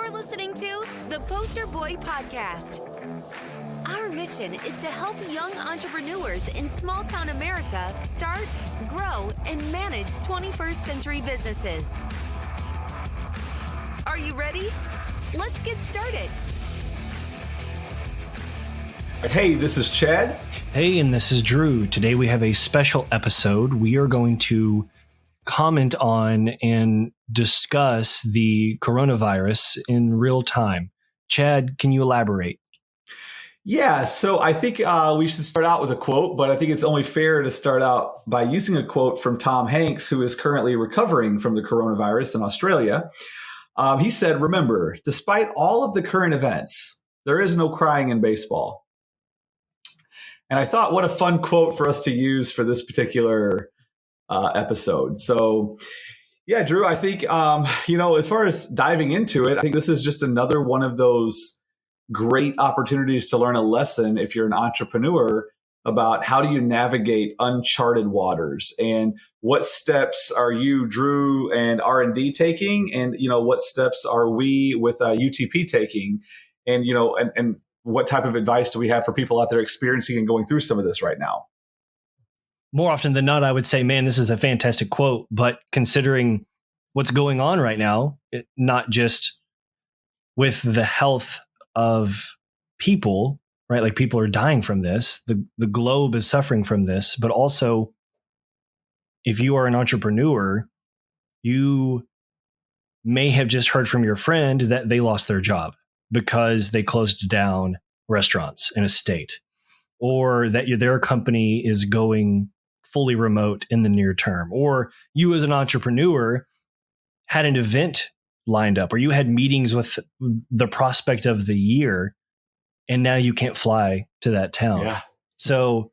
You're listening to the Poster Boy Podcast. Our mission is to help young entrepreneurs in small-town America start, grow, and manage 21st century businesses. Are you ready? Let's get started. Hey, this is Chad. Hey, and this is Drew. Today we have a special episode. We are going to comment on and discuss the coronavirus in real time. Chad, can you elaborate? Yeah, so I think we should start out with a quote, but I think it's only fair to start out by using a quote from Tom Hanks, who is currently recovering from the coronavirus in Australia. He said, "Remember, despite all of the current events, there is no crying in baseball." And I thought, what a fun quote for us to use for this particular episode. So, yeah, Drew, I think, as far as diving into it, I think this is just another one of those great opportunities to learn a lesson if you're an entrepreneur about how do you navigate uncharted waters and what steps are you, Drew, and R&D taking, and what steps are we with UTP taking, and and what type of advice do we have for people out there experiencing and going through some of this right now? More often than not, I would say, man, this is a fantastic quote. But considering what's going on right now, not just with the health of people, right? Like people are dying from this. The globe is suffering from this. But also, if you are an entrepreneur, you may have just heard from your friend that they lost their job because they closed down restaurants in a state, or that their company is going fully remote in the near term, or you as an entrepreneur had an event lined up, or you had meetings with the prospect of the year, and now you can't fly to that town. Yeah. So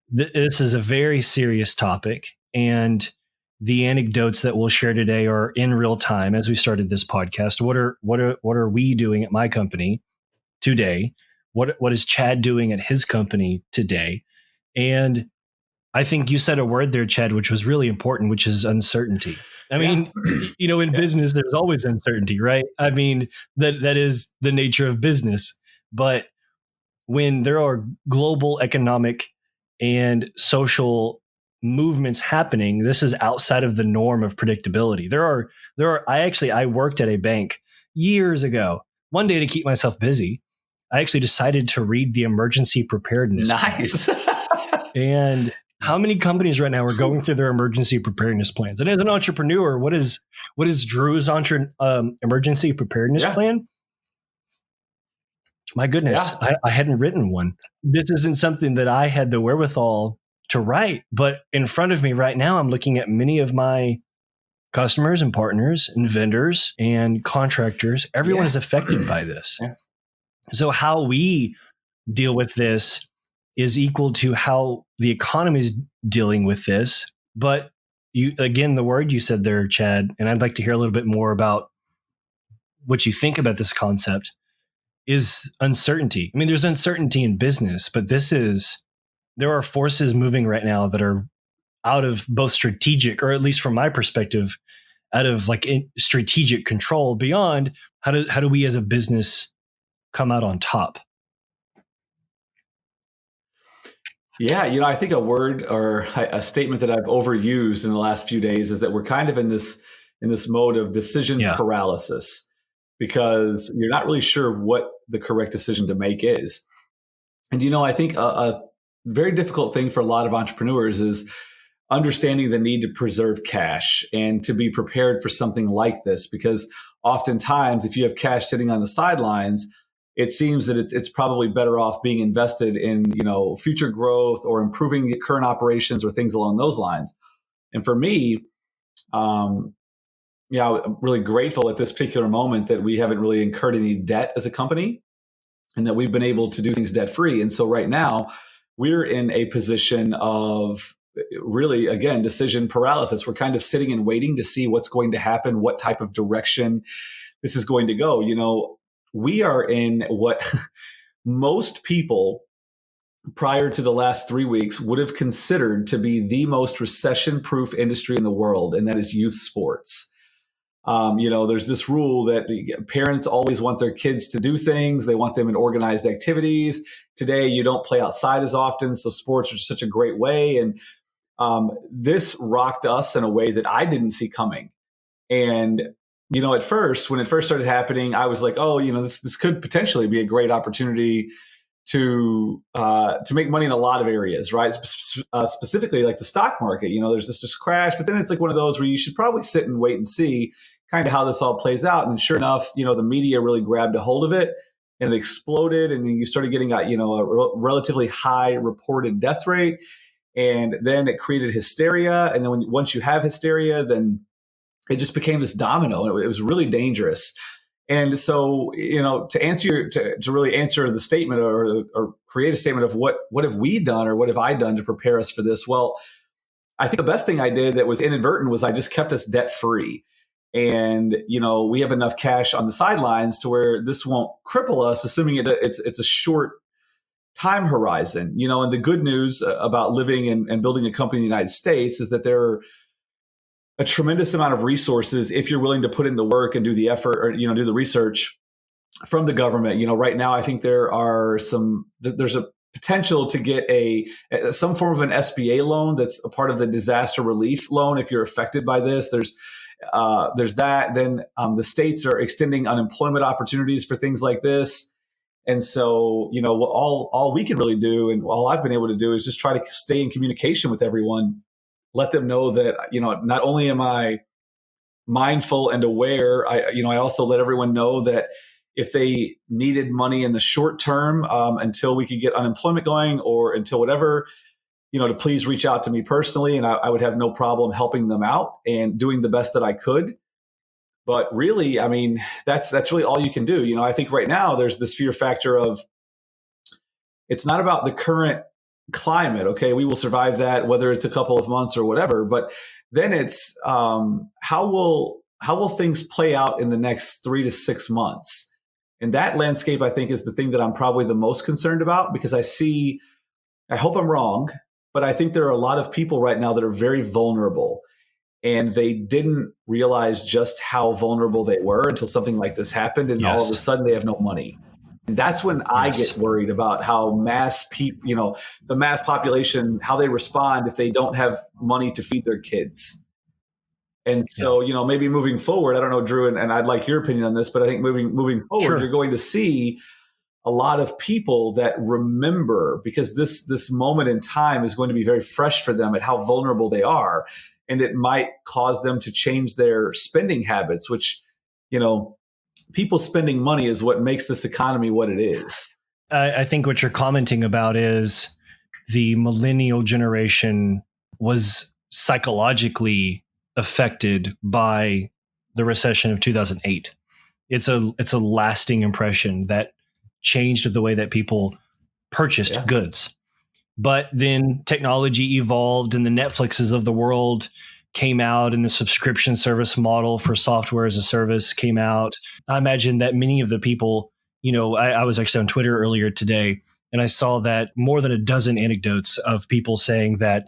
this is a very serious topic, and the anecdotes that we'll share today are in real time as we started this podcast. What are we doing at my company today? What is Chad doing at his company today? And I think you said a word there, Chad, which was really important, which is uncertainty. I mean, in business, there's always uncertainty, right? I mean, that is the nature of business. But when there are global economic and social movements happening, this is outside of the norm of predictability. I worked at a bank years ago. One day, to keep myself busy, I actually decided to read the emergency preparedness. Nice. And how many companies right now are going through their emergency preparedness plans? And as an entrepreneur, what is Drew's emergency preparedness plan? My goodness, I hadn't written one. This isn't something that I had the wherewithal to write, but in front of me right now, I'm looking at many of my customers and partners and vendors and contractors. Everyone is affected by this. Yeah. So how we deal with this is equal to how the economy is dealing with this. But the word you said there, Chad, and I'd like to hear a little bit more about what you think about this concept, is uncertainty. I mean, there's uncertainty in business, but there are forces moving right now that are out of both strategic, or at least from my perspective, out of strategic control, beyond how do we as a business come out on top? Yeah, I think a word or a statement that I've overused in the last few days is that we're kind of in this mode of decision paralysis, because you're not really sure what the correct decision to make is. And I think a very difficult thing for a lot of entrepreneurs is understanding the need to preserve cash and to be prepared for something like this, because oftentimes if you have cash sitting on the sidelines, it seems that it's probably better off being invested in, future growth or improving the current operations or things along those lines. And for me, I'm really grateful at this particular moment that we haven't really incurred any debt as a company, and that we've been able to do things debt free. And so right now we're in a position of really, again, decision paralysis. We're kind of sitting and waiting to see what's going to happen, what type of direction this is going to go. We are in what most people prior to the last 3 weeks would have considered to be the most recession-proof industry in the world, and that is youth sports. There's this rule that the parents always want their kids to do things. They want them in organized activities. Today, you don't play outside as often, so sports are such a great way. And this rocked us in a way that I didn't see coming. And at first, when it first started happening, I was like, oh, this could potentially be a great opportunity to make money in a lot of areas, right? Specifically like the stock market, there's this just crash, but then it's like one of those where you should probably sit and wait and see kind of how this all plays out. And then sure enough, the media really grabbed a hold of it and it exploded. And then you started getting a relatively high reported death rate. And then it created hysteria. And then once you have hysteria, then it just became this domino. It was really dangerous. And so, to really answer the statement or create a statement of what have we done or what have I done to prepare us for this? Well, I think the best thing I did that was inadvertent was I just kept us debt free. And, we have enough cash on the sidelines to where this won't cripple us, assuming it's a short time horizon. And the good news about living and building a company in the United States is that there are a tremendous amount of resources if you're willing to put in the work and do the effort or, do the research from the government. Right now, I think there's a potential to get some form of an SBA loan that's a part of the disaster relief loan. If you're affected by this, there's that. Then the states are extending unemployment opportunities for things like this. And so, all we can really do and all I've been able to do is just try to stay in communication with everyone. Let them know that, not only am I mindful and aware, I also let everyone know that if they needed money in the short term until we could get unemployment going or until whatever, to please reach out to me personally. And I would have no problem helping them out and doing the best that I could. But really, that's really all you can do. I think right now there's this fear factor of it's not about the current climate. Okay, we will survive that, whether it's a couple of months or whatever. But then it's how will things play out in the next 3 to 6 months? And that landscape, I think, is the thing that I'm probably the most concerned about because I hope I'm wrong, but I think there are a lot of people right now that are very vulnerable and they didn't realize just how vulnerable they were until something like this happened. And all of a sudden they have no money. And that's when I get worried about how the mass population, how they respond if they don't have money to feed their kids. And so, maybe moving forward, I don't know, Drew, and I'd like your opinion on this, but I think moving forward, You're going to see a lot of people that remember because this moment in time is going to be very fresh for them at how vulnerable they are. And it might cause them to change their spending habits, which, people spending money is what makes this economy what it is. I think what you're commenting about is the millennial generation was psychologically affected by the recession of 2008. It's a lasting impression that changed the way that people purchased goods. But then technology evolved and the Netflixes of the world came out and the subscription service model for software as a service came out. I imagine that many of the people, I was actually on Twitter earlier today and I saw that more than a dozen anecdotes of people saying that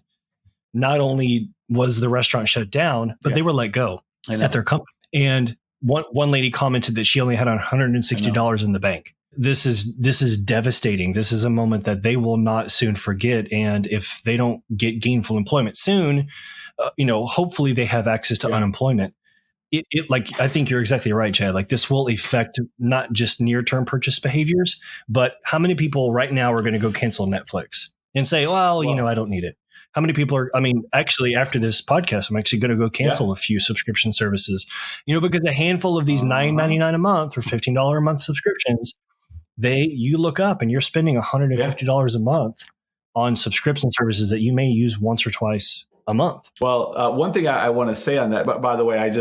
not only was the restaurant shut down, but they were let go at their company. And one lady commented that she only had $160 in the bank. This is devastating. This is a moment that they will not soon forget. And if they don't get gainful employment soon, hopefully they have access to unemployment. I think you're exactly right, Chad. Like this will affect not just near-term purchase behaviors, but how many people right now are going to go cancel Netflix and say, well, I don't need it. How many people actually after this podcast, I'm actually going to go cancel a few subscription services, because a handful of these $9.99 a month or $15 a month subscriptions, you look up and you're spending $150 a month on subscription services that you may use once or twice a month. Well, one thing I want to say on that, but by the way, I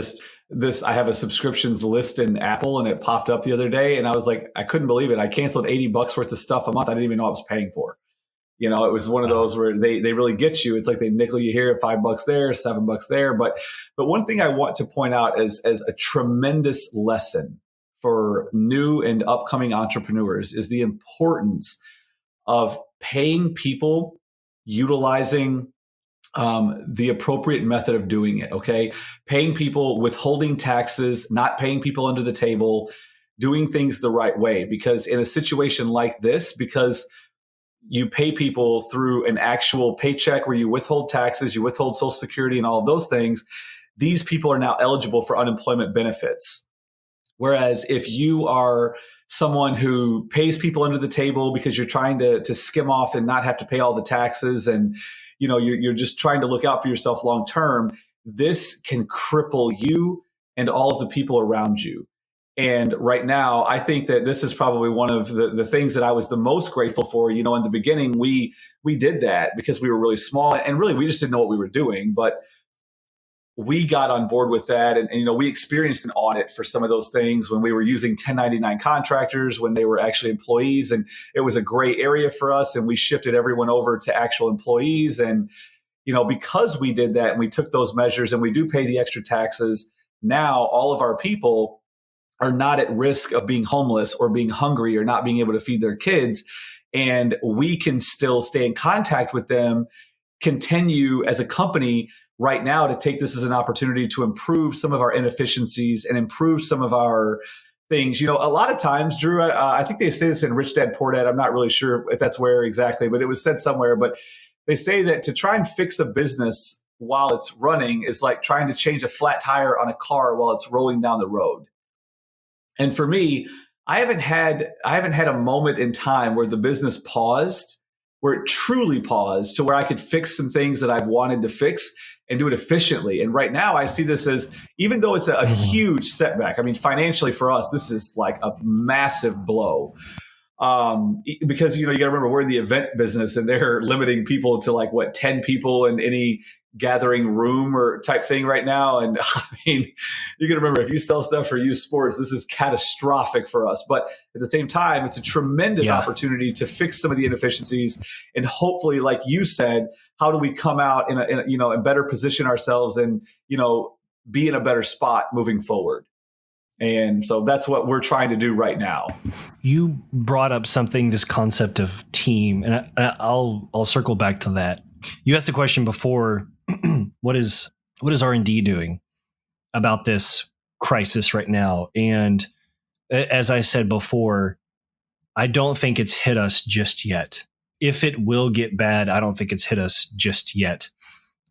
have a subscriptions list in Apple and it popped up the other day and I was like, I couldn't believe it. I canceled $80 worth of stuff a month. I didn't even know I was paying for. It was one of those where they really get you. It's like they nickel you here, $5 there, $7 there. But one thing I want to point out as a tremendous lesson for new and upcoming entrepreneurs is the importance of paying people utilizing the appropriate method of doing it. Okay. Paying people, withholding taxes, not paying people under the table, doing things the right way. Because in a situation like this, because you pay people through an actual paycheck where you withhold taxes, you withhold Social Security and all of those things, these people are now eligible for unemployment benefits. Whereas if you are someone who pays people under the table because you're trying to skim off and not have to pay all the taxes, and you're just trying to look out for yourself long term, this can cripple you and all of the people around you. And right now, I think that this is probably one of the things that I was the most grateful for. In the beginning, we did that because we were really small and really we just didn't know what we were doing. But we got on board with that. And we experienced an audit for some of those things when we were using 1099 contractors, when they were actually employees. And it was a gray area for us. And we shifted everyone over to actual employees. And, because we did that and we took those measures and we do pay the extra taxes, now all of our people are not at risk of being homeless or being hungry or not being able to feed their kids. And we can still stay in contact with them, continue as a company right now to take this as an opportunity to improve some of our inefficiencies and improve some of our things. A lot of times, Drew, I think they say this in Rich Dad Poor Dad. I'm not really sure if that's where exactly, but it was said somewhere. But they say that to try and fix a business while it's running is like trying to change a flat tire on a car while it's rolling down the road. And for me, I haven't had a moment in time where the business paused, where it truly paused to where I could fix some things that I've wanted to fix and do it efficiently. And right now I see this as, even though it's a huge setback, I mean, financially for us, this is like a massive blow. Because, you got to remember, we're in the event business and they're limiting people to 10 people in any gathering room or type thing right now. And I mean, you got to remember, if you sell stuff for youth sports, this is catastrophic for us. But at the same time, it's a tremendous opportunity to fix some of the inefficiencies. And hopefully, like you said, how do we come out in a better position ourselves and, be in a better spot moving forward? And so that's what we're trying to do right now. You brought up something, this concept of team, and I'll circle back to that. You asked the question before, what is R&D doing about this crisis right now? And as I said before, I don't think it's hit us just yet. If it will get bad, I don't think it's hit us just yet,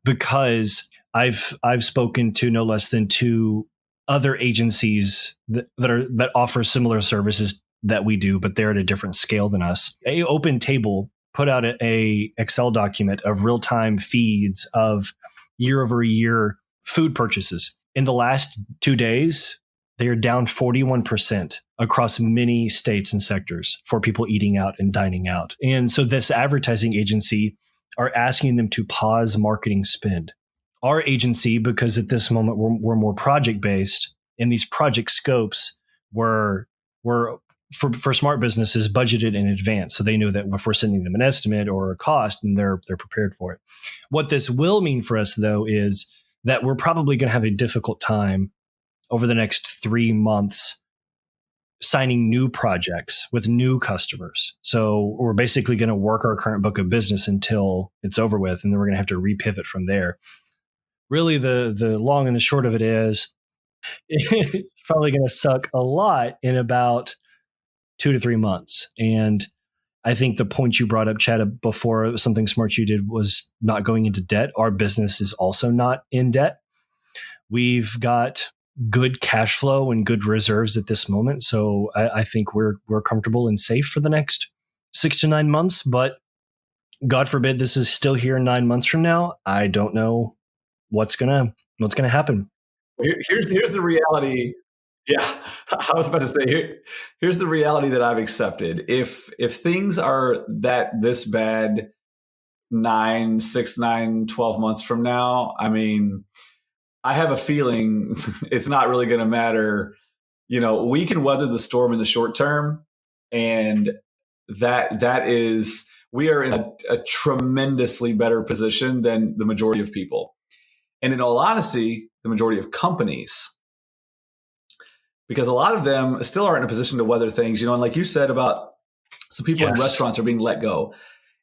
because I've spoken to no less than 2 other agencies that offer similar services that we do, but they're at a different scale than us. Open Table put out a Excel document of real-time feeds of year-over-year food purchases. In the last 2 days, they are down 41% across many states and sectors for people eating out and dining out. And so this advertising agency are asking them to pause marketing spend. Our agency, because at this moment we're more project-based, and these project scopes were for smart businesses budgeted in advance. So they knew that if we're sending them an estimate or a cost, and they're prepared for it. What this will mean for us, though, is that we're probably going to have a difficult time over the next 3 months signing new projects with new customers. So we're basically going to work our current book of business until it's over with, and then we're going to have to repivot from there. Really, the long and the short of it is it's probably going to suck a lot in about 2 to 3 months. And I think the point you brought up, Chad, before, something smart you did was not going into debt. Our business is also not in debt. We've got good cash flow and good reserves at this moment. So I think we're comfortable and safe for the next 6 to 9 months. But God forbid this is still here 9 months from now. I don't know what's gonna happen. Here's the reality. Yeah, I was about to say, here's the reality that I've accepted. If things are this bad 6, 9, 12 months from now, I mean, I have a feeling it's not really going to matter. We can weather the storm in the short term, and that is, we are in a tremendously better position than the majority of people. And in all honesty, the majority of companies, because a lot of them still aren't in a position to weather things, and like you said about some people in restaurants are being let go.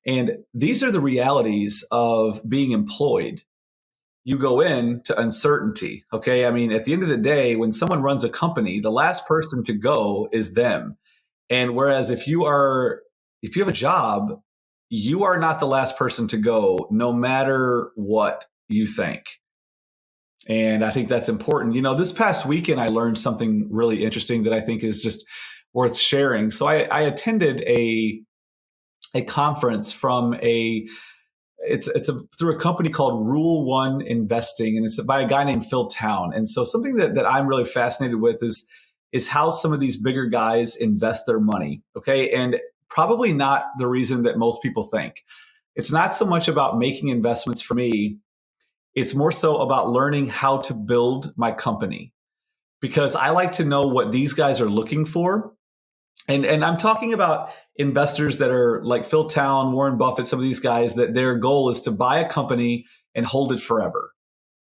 And these are the realities of being employed. You go in to uncertainty. Okay. I mean, at the end of the day, when someone runs a company, the last person to go is them. And whereas if you have a job, you are not the last person to go, no matter what you think. And I think that's important. This past weekend, I learned something really interesting that I think is just worth sharing. So I attended a conference from through a company called Rule One Investing, and it's by a guy named Phil Town. And so something that I'm really fascinated with is how some of these bigger guys invest their money. Okay. And probably not the reason that most people think. It's not so much about making investments for me. It's more so about learning how to build my company, because I like to know what these guys are looking for. And I'm talking about investors that are like Phil Town, Warren Buffett, some of these guys that their goal is to buy a company and hold it forever.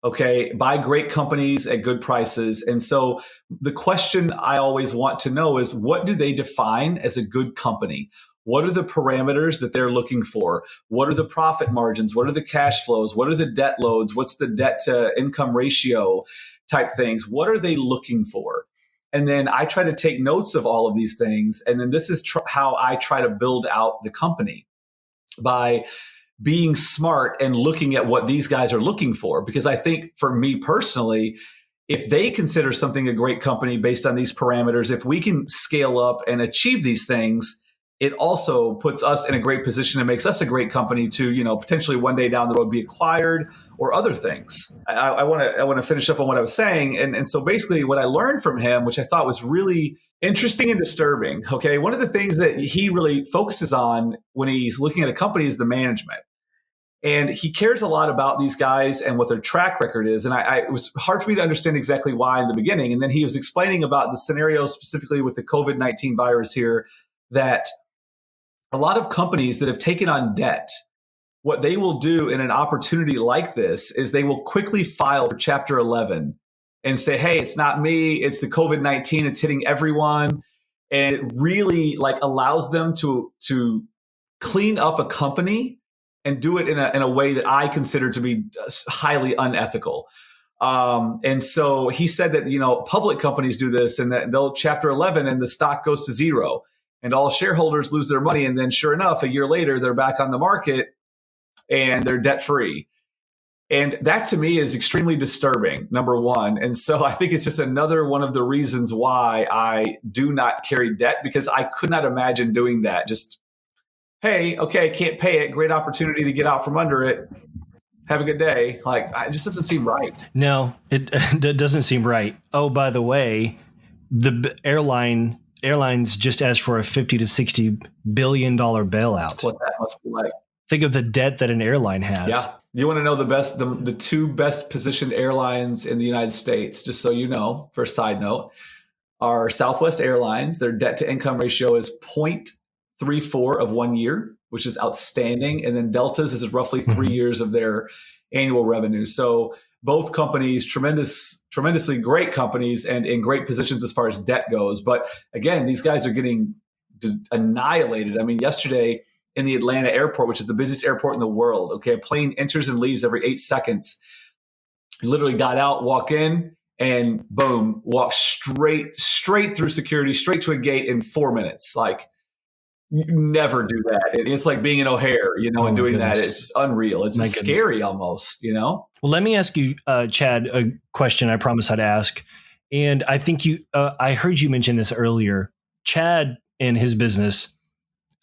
Okay. Buy great companies at good prices. And so the question I always want to know is, what do they define as a good company? What are the parameters that they're looking for? What are the profit margins? What are the cash flows? What are the debt loads? What's the debt to income ratio type things? What are they looking for? And then I try to take notes of all of these things. And then this is how I try to build out the company, by being smart and looking at what these guys are looking for. Because I think for me personally, if they consider something a great company based on these parameters, if we can scale up and achieve these things, it also puts us in a great position and makes us a great company to, potentially one day down the road be acquired or other things. I want to finish up on what I was saying. And so basically what I learned from him, which I thought was really interesting and disturbing. Okay. One of the things that he really focuses on when he's looking at a company is the management. And he cares a lot about these guys and what their track record is. And it was hard for me to understand exactly why in the beginning. And then he was explaining about the scenario specifically with the COVID-19 virus here, that a lot of companies that have taken on debt, what they will do in an opportunity like this is they will quickly file for Chapter 11 and say, hey, it's not me, it's the COVID-19, it's hitting everyone. And it really allows them to clean up a company and do it in a way that I consider to be highly unethical. And so he said that, public companies do this, and that they'll Chapter 11 and the stock goes to zero and all shareholders lose their money. And then sure enough, a year later, they're back on the market and they're debt free. And that to me is extremely disturbing, number one. And so I think it's just another one of the reasons why I do not carry debt, because I could not imagine doing that. Just, hey, okay, I can't pay it. Great opportunity to get out from under it. Have a good day. It just doesn't seem right. No, it doesn't seem right. Oh, by the way, the airlines just asked for a $50 to $60 billion bailout. What that must be like. Think of the debt that an airline has. Yeah. You want to know the two best positioned airlines in the United States, just so you know, for a side note, are Southwest Airlines. Their debt to income ratio is 0.34 of 1 year, which is outstanding. And then Delta's is roughly 3 years of their annual revenue. So both companies, tremendously great companies and in great positions as far as debt goes. But again, these guys are getting annihilated. I mean, yesterday in the Atlanta airport, which is the busiest airport in the world, okay, a plane enters and leaves every 8 seconds. You literally got out, walk in, and boom, walk straight through security, straight to a gate in 4 minutes. You never do that. It's like being in O'Hare, and doing that. It's just unreal. It's scary almost, Well, let me ask you, Chad, a question I promised I'd ask. And I think I heard you mention this earlier. Chad and his business,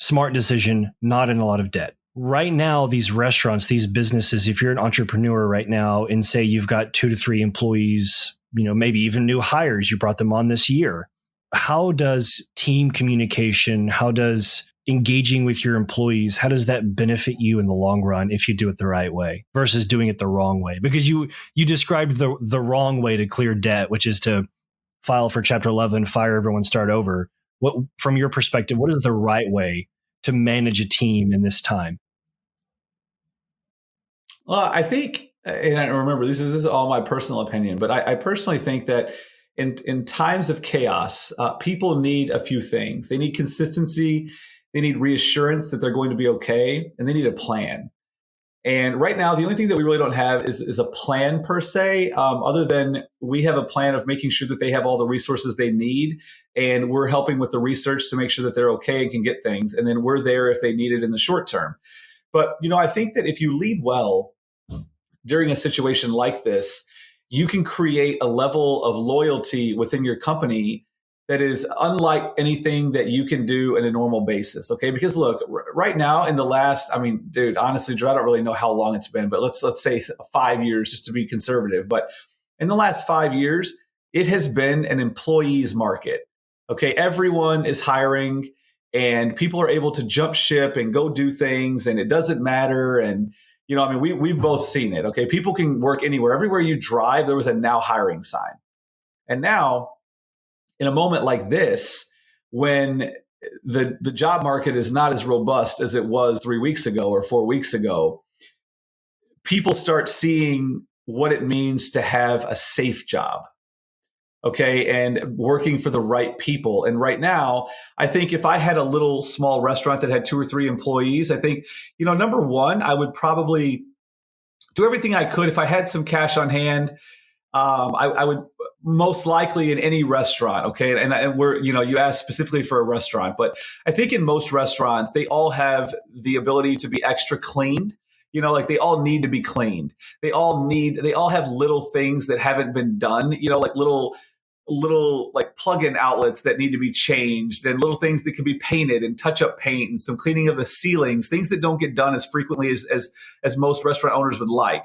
smart decision, not in a lot of debt. Right now, these restaurants, these businesses, if you're an entrepreneur right now and say you've got 2 to 3 employees, maybe even new hires, you brought them on this year. How does team communication, how does engaging with your employees, how does that benefit you in the long run if you do it the right way versus doing it the wrong way? Because you described the wrong way to clear debt, which is to file for Chapter 11, fire everyone, start over. What, from your perspective, what is the right way to manage a team in this time? Well, I think, and I remember this is all my personal opinion, but I personally think that in times of chaos, people need a few things. They need consistency. they need reassurance that they're going to be okay, and they need a plan. And right now, the only thing that we really don't have is a plan per se, other than we have a plan of making sure that they have all the resources they need. And we're helping with the research to make sure that they're okay and can get things. And then we're there if they need it in the short term. But, I think that if you lead well during a situation like this, you can create a level of loyalty within your company that is unlike anything that you can do on a normal basis. Okay. Because look, right now in the last, dude, honestly, Drew, I don't really know how long it's been, but let's say 5 years just to be conservative. But in the last 5 years, it has been an employees market. Okay. Everyone is hiring and people are able to jump ship and go do things and it doesn't matter. And, we've both seen it. Okay. People can work anywhere. Everywhere you drive, there was a now hiring sign. And now, in a moment like this, when the job market is not as robust as it was 3 weeks ago or 4 weeks ago, people start seeing what it means to have a safe job. Okay. And working for the right people. And right now, I think if I had a little small restaurant that had 2 or 3 employees, I think, number one, I would probably do everything I could. If I had some cash on hand, I would most likely in any restaurant. Okay. And we're, you asked specifically for a restaurant, but I think in most restaurants, they all have the ability to be extra cleaned. Like they all need to be cleaned. They all have little things that haven't been done, like little like plug-in outlets that need to be changed and little things that can be painted and touch up paint and some cleaning of the ceilings, things that don't get done as frequently as most restaurant owners would like.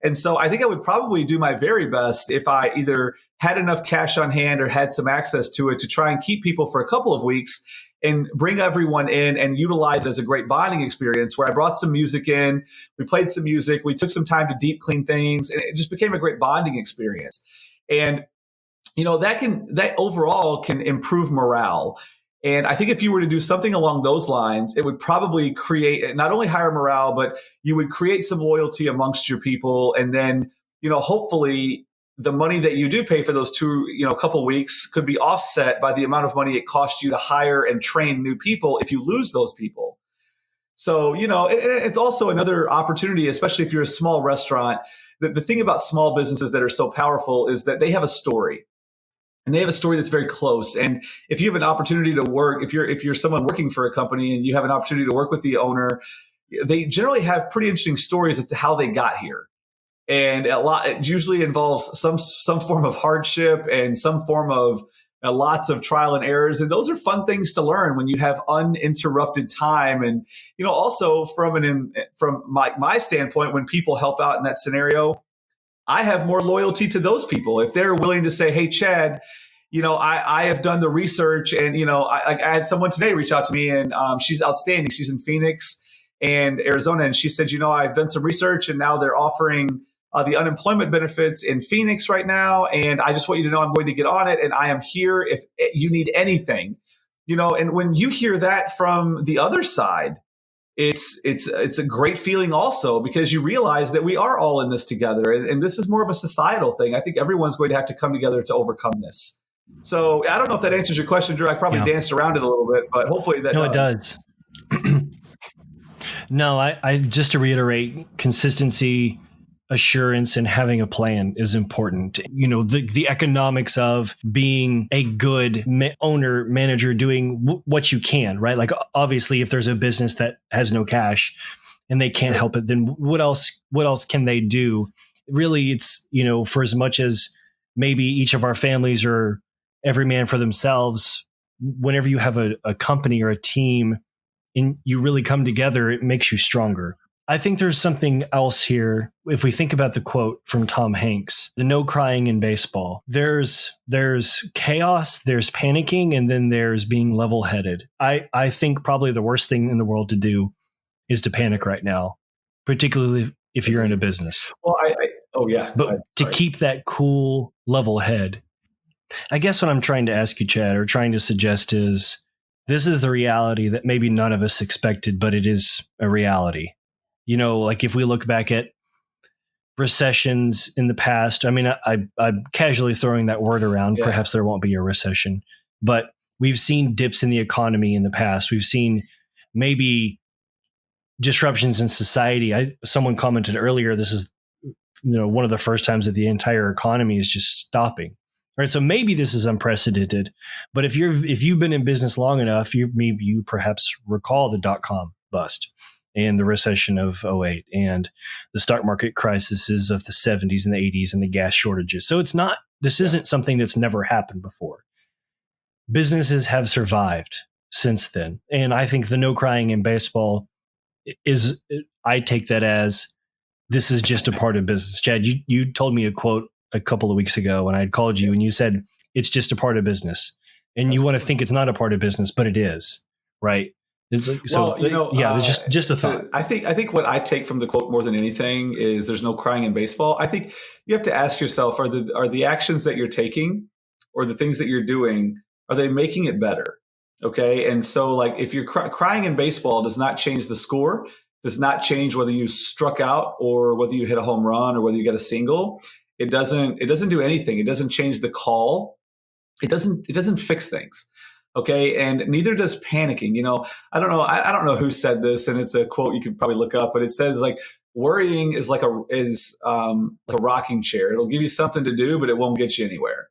And so I think I would probably do my very best if I either had enough cash on hand or had some access to it to try and keep people for a couple of weeks and bring everyone in and utilize it as a great bonding experience where I brought some music in, we played some music, we took some time to deep clean things, and it just became a great bonding experience. And, that overall can improve morale. And I think if you were to do something along those lines, it would probably create not only higher morale, but you would create some loyalty amongst your people. And then, hopefully the money that you do pay for those couple weeks could be offset by the amount of money it costs you to hire and train new people if you lose those people. So, it's also another opportunity, especially if you're a small restaurant. The thing about small businesses that are so powerful is that they have a story. And they have a story that's very close. And if you have an opportunity to work, if you're someone working for a company and you have an opportunity to work with the owner, they generally have pretty interesting stories as to how they got here. And it usually involves some form of hardship and some form of lots of trial and errors. And those are fun things to learn when you have uninterrupted time. And, also from my standpoint, when people help out in that scenario, I have more loyalty to those people. If they're willing to say, hey, Chad, I have done the research and, I had someone today reach out to me and she's outstanding. She's in Phoenix and Arizona. And she said, I've done some research and now they're offering the unemployment benefits in Phoenix right now. And I just want you to know I'm going to get on it. And I am here if you need anything, and when you hear that from the other side, it's a great feeling also because you realize that we are all in this together. And this is more of a societal thing. I think everyone's going to have to come together to overcome this. So I don't know if that answers your question, Drew. I probably danced around it a little bit, but hopefully that it does. No, I just to reiterate, consistency, assurance, and having a plan is important. The economics of being a good owner, manager, doing what you can, right? Like obviously if there's a business that has no cash and they can't help it, then what else can they do? Really, it's, for as much as maybe each of our families are every man for themselves, whenever you have a company or a team and you really come together, it makes you stronger. I think there's something else here. If we think about the quote from Tom Hanks, the no crying in baseball, there's chaos, there's panicking, and then there's being level-headed. I think probably the worst thing in the world to do is to panic right now, particularly if you're in a business. Well, But to keep that cool level head, I guess what I'm trying to ask you, Chad, or trying to suggest is this is the reality that maybe none of us expected, but it is a reality. Like if we look back at recessions in the past, I'm casually throwing that word around. Yeah. Perhaps there won't be a recession, but we've seen dips in the economy in the past. We've seen maybe disruptions in society. Someone commented earlier, this is one of the first times that the entire economy is just stopping. Right. So maybe this is unprecedented, but if you've been in business long enough, you perhaps recall the .com bust and the recession of '08 and the stock market crises of the 70s and the 80s and the gas shortages. So this isn't something that's never happened before. Businesses have survived since then. And I think the no crying in baseball I take that as this is just a part of business. Chad, you told me a quote a couple of weeks ago when I had called you and you said, it's just a part of business. And you want to think it's not a part of business, but it is, right? It's just a thought. I think what I take from the quote more than anything is there's no crying in baseball. I think you have to ask yourself, are the actions that you're taking or the things that you're doing, are they making it better? Okay. And so like if you're crying in baseball does not change the score, does not change whether you struck out or whether you hit a home run or whether you get a single. It doesn't do anything. It doesn't change the call. It doesn't fix things. Okay. And neither does panicking. I don't know who said this, and it's a quote you could probably look up, but it says like worrying is like a rocking chair. It'll give you something to do, but it won't get you anywhere.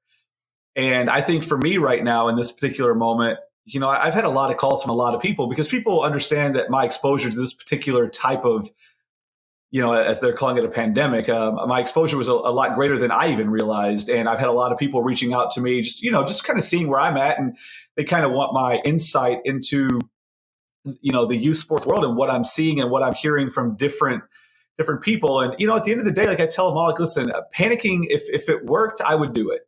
And I think for me right now in this particular moment, I've had a lot of calls from a lot of people because people understand that my exposure to this particular type of, as they're calling it a pandemic, my exposure was a lot greater than I even realized. And I've had a lot of people reaching out to me, just kind of seeing where I'm at. And they kind of want my insight into, the youth sports world and what I'm seeing and what I'm hearing from different people. And, at the end of the day, like I tell them all, like, listen, panicking, if it worked, I would do it.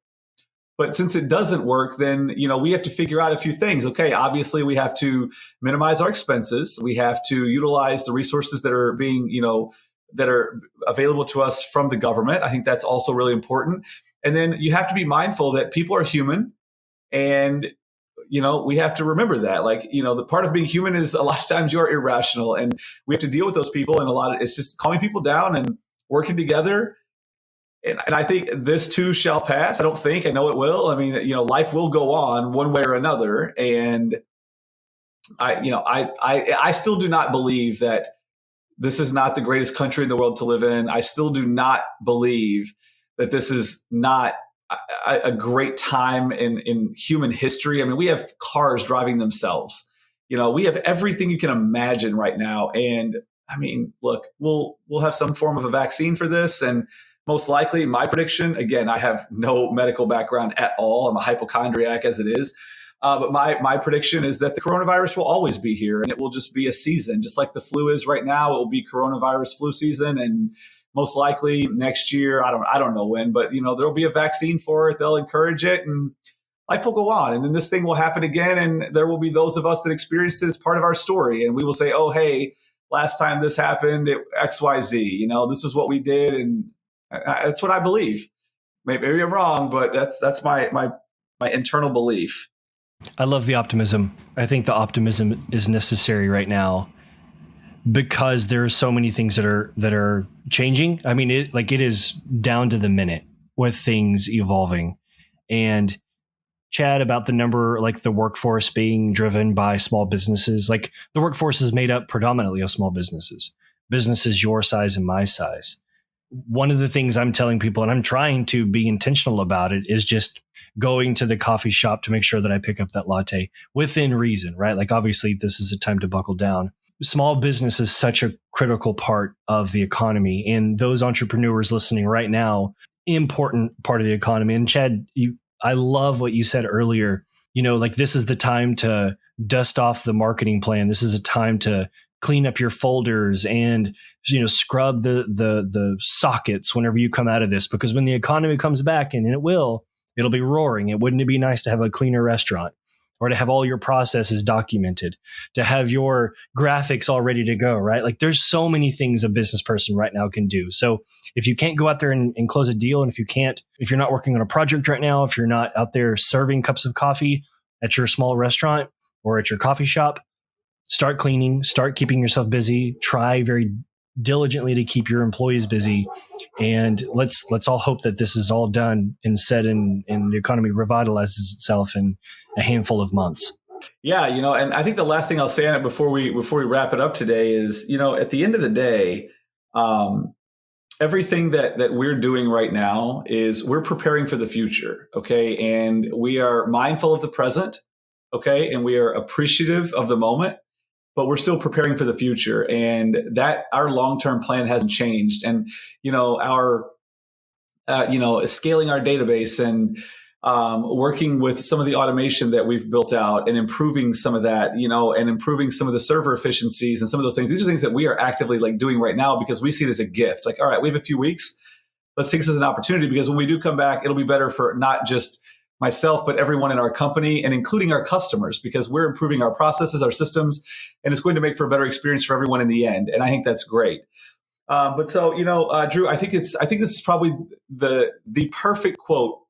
But since it doesn't work, then, we have to figure out a few things. Okay, obviously we have to minimize our expenses. We have to utilize the resources that are being, that are available to us from the government. I think that's also really important. And then you have to be mindful that people are human. And, we have to remember that. Like, the part of being human is a lot of times you're irrational and we have to deal with those people. And it's just calming people down and working together. And I think this too shall pass. I know it will. I mean, life will go on one way or another. And I still do not believe that this is not the greatest country in the world to live in. I still do not believe that this is not a great time in human history. I mean, we have cars driving themselves. We have everything you can imagine right now. And I mean, look, we'll have some form of a vaccine for this. And most likely, my prediction, again, I have no medical background at all. I'm a hypochondriac as it is. But my prediction is that the coronavirus will always be here and it will just be a season, just like the flu is right now. It will be coronavirus flu season. And most likely next year, I don't know when, but there'll be a vaccine for it. They'll encourage it and life will go on. And then this thing will happen again. And there will be those of us that experienced it as part of our story. And we will say, oh, hey, last time this happened, XYZ, this is what we did. And that's what I believe. Maybe I'm wrong, but that's my internal belief. I love the optimism. I think the optimism is necessary right now because there are so many things that are changing. I mean, it is down to the minute with things evolving. And Chad, about the number, like the workforce being driven by small businesses, like the workforce is made up predominantly of small businesses your size and my size. One of the things I'm telling people, and I'm trying to be intentional about it, is just going to the coffee shop to make sure that I pick up that latte within reason, right? Like obviously this is a time to buckle down. Small business is such a critical part of the economy, and those entrepreneurs listening right now, important part of the economy. And Chad, I love what you said earlier. Like this is the time to dust off the marketing plan. This is a time to clean up your folders and scrub the sockets whenever you come out of this, because when the economy comes back, and it'll be roaring. Wouldn't it be nice to have a cleaner restaurant, or to have all your processes documented, to have your graphics all ready to go, right? Like there's so many things a business person right now can do. So if you can't go out there and close a deal, and if you're not working on a project right now, if you're not out there serving cups of coffee at your small restaurant or at your coffee shop, start cleaning, start keeping yourself busy, try very diligently to keep your employees busy. And let's all hope that this is all done and said and the economy revitalizes itself in a handful of months. Yeah, and I think the last thing I'll say on it before we wrap it up today is, at the end of the day, everything that we're doing right now is we're preparing for the future. Okay. And we are mindful of the present. Okay. And we are appreciative of the moment, but we're still preparing for the future. And that our long-term plan hasn't changed. And, our, scaling our database and working with some of the automation that we've built out and improving some of that, and improving some of the server efficiencies and some of those things. These are things that we are actively doing right now because we see it as a gift. All right, we have a few weeks. Let's take this as an opportunity, because when we do come back, it'll be better for not just myself, but everyone in our company and including our customers, because we're improving our processes, our systems, and it's going to make for a better experience for everyone in the end. And I think that's great. But so, Drew, I think this is probably the perfect quote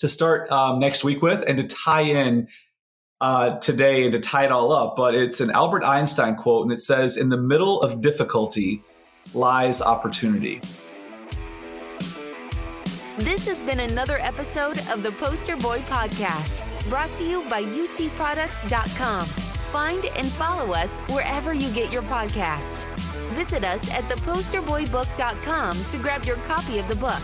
to start next week with, and to tie in today and to tie it all up. But it's an Albert Einstein quote, and it says, "In the middle of difficulty lies opportunity." This has been another episode of the Poster Boy Podcast, brought to you by utproducts.com. Find and follow us wherever you get your podcasts. Visit us at theposterboybook.com to grab your copy of the book.